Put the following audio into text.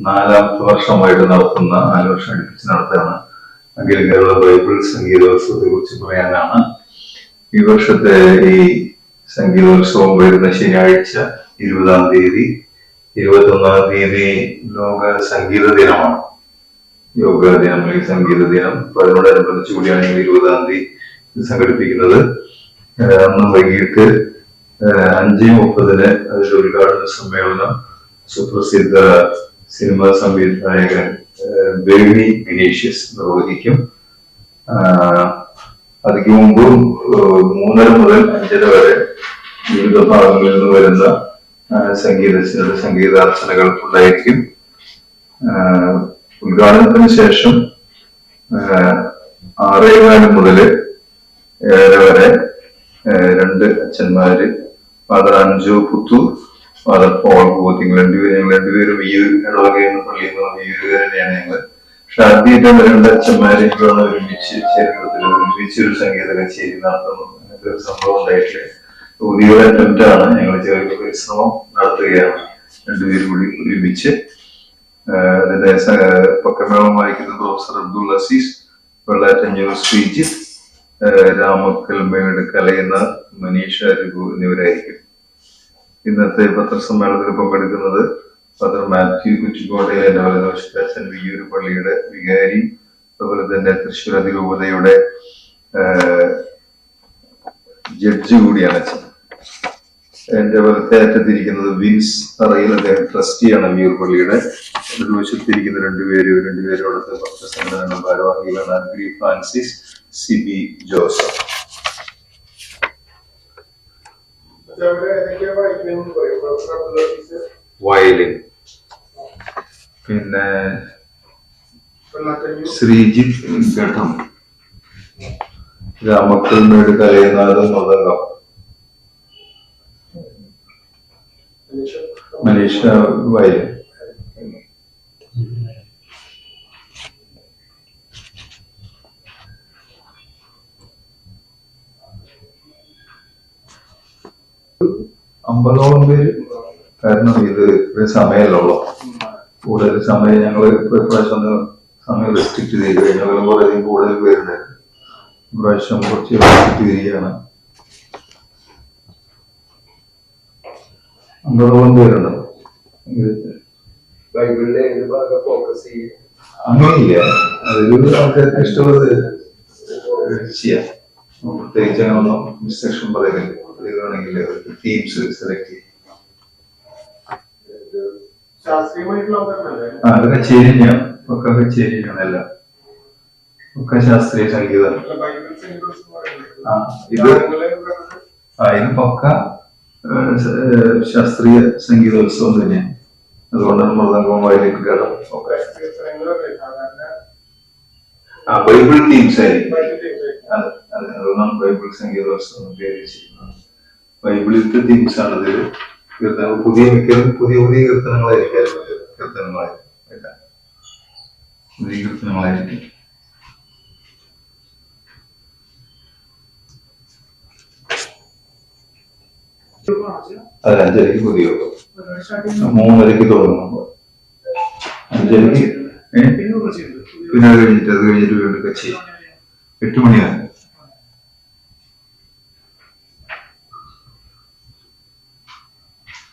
നാലാമത്തെ വർഷമായിട്ട് നടത്തുന്ന 4 വർഷം അടുപ്പിച്ച് നടത്തുകയാണ്. അഖില കേരള ബൈബിൾ സംഗീതോത്സവത്തെ കുറിച്ച് പറയാനാണ്. ഈ വർഷത്തെ ഈ സംഗീതോത്സവം വരുന്ന ശനിയാഴ്ച 20-ാം തീയതി, 21-ാം തീയതി ലോക സംഗീത ദിനമാണ്. യോഗ ദിനം അല്ലെങ്കിൽ സംഗീത ദിനം. അപ്പൊ അതിനോടനുബന്ധിച്ച് കൂടിയാണ് 20-ാം തീയതി സംഘടിപ്പിക്കുന്നത്. അന്ന് വൈകിട്ട് 5:30 അതിന്റെ ഉദ്ഘാടന സമ്മേളനം സുപ്രസിദ്ധ സിനിമാ സംവിധായകൻ ബേണി വിനീഷ്യസ് നിർവഹിക്കും. അതിനു മുമ്പ് 3:30 മുതൽ 5:30 വരെ വിവിധ ഭാഗങ്ങളിൽ നിന്ന് വരുന്ന സംഗീതജ്ഞരുടെ സംഗീതാർച്ചനകൾ ഉണ്ടായിരിക്കും. ഉദ്ഘാടനത്തിന് ശേഷം 6:15 മുതൽ 7 വരെ 2 അച്ഛന്മാര്, father Anju Puthur, father Paul Poovathingal, രണ്ടുപേരും ഈ ഇടവകയിൽ നിന്ന് പള്ളിയിൽ നിന്ന് ഈ തന്നെയാണ് ഞങ്ങള്. പക്ഷെ ആദ്യമായിട്ടാണ് 2 അച്ഛന്മാരെ ഒരുമിച്ച് ചരിത്രത്തിൽ ഒരുമിച്ചൊരു സംഗീത കച്ചേരി നടത്തുന്നു. അങ്ങനത്തെ ഒരു സംഭവം ഉണ്ടായിട്ടില്ല. പുതിയൊരു അറ്റംപ്റ്റ് ആണ്. ഞങ്ങൾ ചെറിയ പരിശ്രമം നടത്തുകയാണ്, രണ്ടുപേരും കൂടി ഒരുമിച്ച്. അതിന്റെ പക്കമേളം വായിക്കുന്ന പ്രൊഫസർ അബ്ദുൾ അസീസ്, വെള്ളാറ്റഞ്ഞൂർ ശ്രീജിത്ത്, രാമക്കൽമേട് കലയുന്ന മനീഷ രഘു എന്നിവരായിരിക്കും. ഇന്നത്തെ പത്രസമ്മേളനത്തിൽ പങ്കെടുക്കുന്നത് ഫാദർ മാത്യു കുറ്റിക്കോട്ടയിലെ വലതുവശത്തച്ഛൻ വിയ്യൂർ പള്ളിയുടെ വികാരി, അതുപോലെ തന്നെ തൃശ്ശൂർ അതിരൂപതയുടെ ജഡ്ജി കൂടിയാണ് അച്ഛൻ. എന്റെ വലത്തെ അറ്റത്തിരിക്കുന്നത് വിൻസ് തറയിൽ, അദ്ദേഹം ട്രസ്റ്റിയാണ് വിയ്യൂർ പള്ളിയുടെ. വലതുവശത്തിരിക്കുന്ന രണ്ടുപേരോടത്ത് ഭക്തസംഘടന ഭാരവാഹികളാണ് അഗ്രി ഫ്രാൻസിസ്, സിബി ജോസഫ്. വയലിൻ, പിന്നെ ശ്രീജിത്ത് ഘടം, രാമക്കൽമേട് കലയനാഥം മൃദംഗം, മനീഷ വയലിൻ. അമ്പതോളം പേര്. കാരണം ഇത് ഒരു സമയമല്ലോ, കൂടുതൽ സമയം ഞങ്ങള് ഇപ്രാവശ്യം സമയം റെസ്ട്രിക്ട് ചെയ്ത് കഴിഞ്ഞാൽ കുറേയധികം കൂടുതൽ പേരുണ്ടായിരുന്നു. ഇപ്രാവശ്യം കുറച്ച് റെസ്ട്രിക്ട് ചെയ്യുകയാണ്. 50ഓളം പേരുണ്ടാവും. അങ്ങനെയില്ല, അതൊരു ആൾക്കാർക്ക് ഇഷ്ടമുള്ളത് ചെയ്യാം. പ്രത്യേകിച്ച് അങ്ങനൊന്നും ഇൻസ്ട്രക്ഷൻ പറയുന്നില്ല. ഇതാണെങ്കിൽ ടീംസ് സെലക്ട് ചെയ്യും. അതൊക്കെ കച്ചേരിയാണ്, ഒക്കെ കച്ചേരിയാണ്, എല്ലാം ഒക്കെ ശാസ്ത്രീയ സംഗീതം. ഇത് പക്ക ശാസ്ത്രീയ സംഗീതോത്സവം തന്നെയാണ്. അതുകൊണ്ടാണ് മൃദംഗവും വയലിൻ ഘടം ഒക്കെ ബൈബിൾ തീംസ് ആയിരിക്കും. അതുകൊണ്ടാണ് ബൈബിൾ സംഗീതോത്സവം ഉപയോഗിച്ചിരിക്കുന്നത്. ബൈബിളിലത്തെ തീംസ് ആണ് ഇതിൽ. പുതിയ കീർത്തനങ്ങളായിരിക്കും. അത് 5:30 പുതിയ 3:30 തുടങ്ങുമ്പോ 5:30. പിന്നെ അത് കഴിഞ്ഞിട്ട് വീണ്ടും കച്ചേരി 8 മണിയാണ്.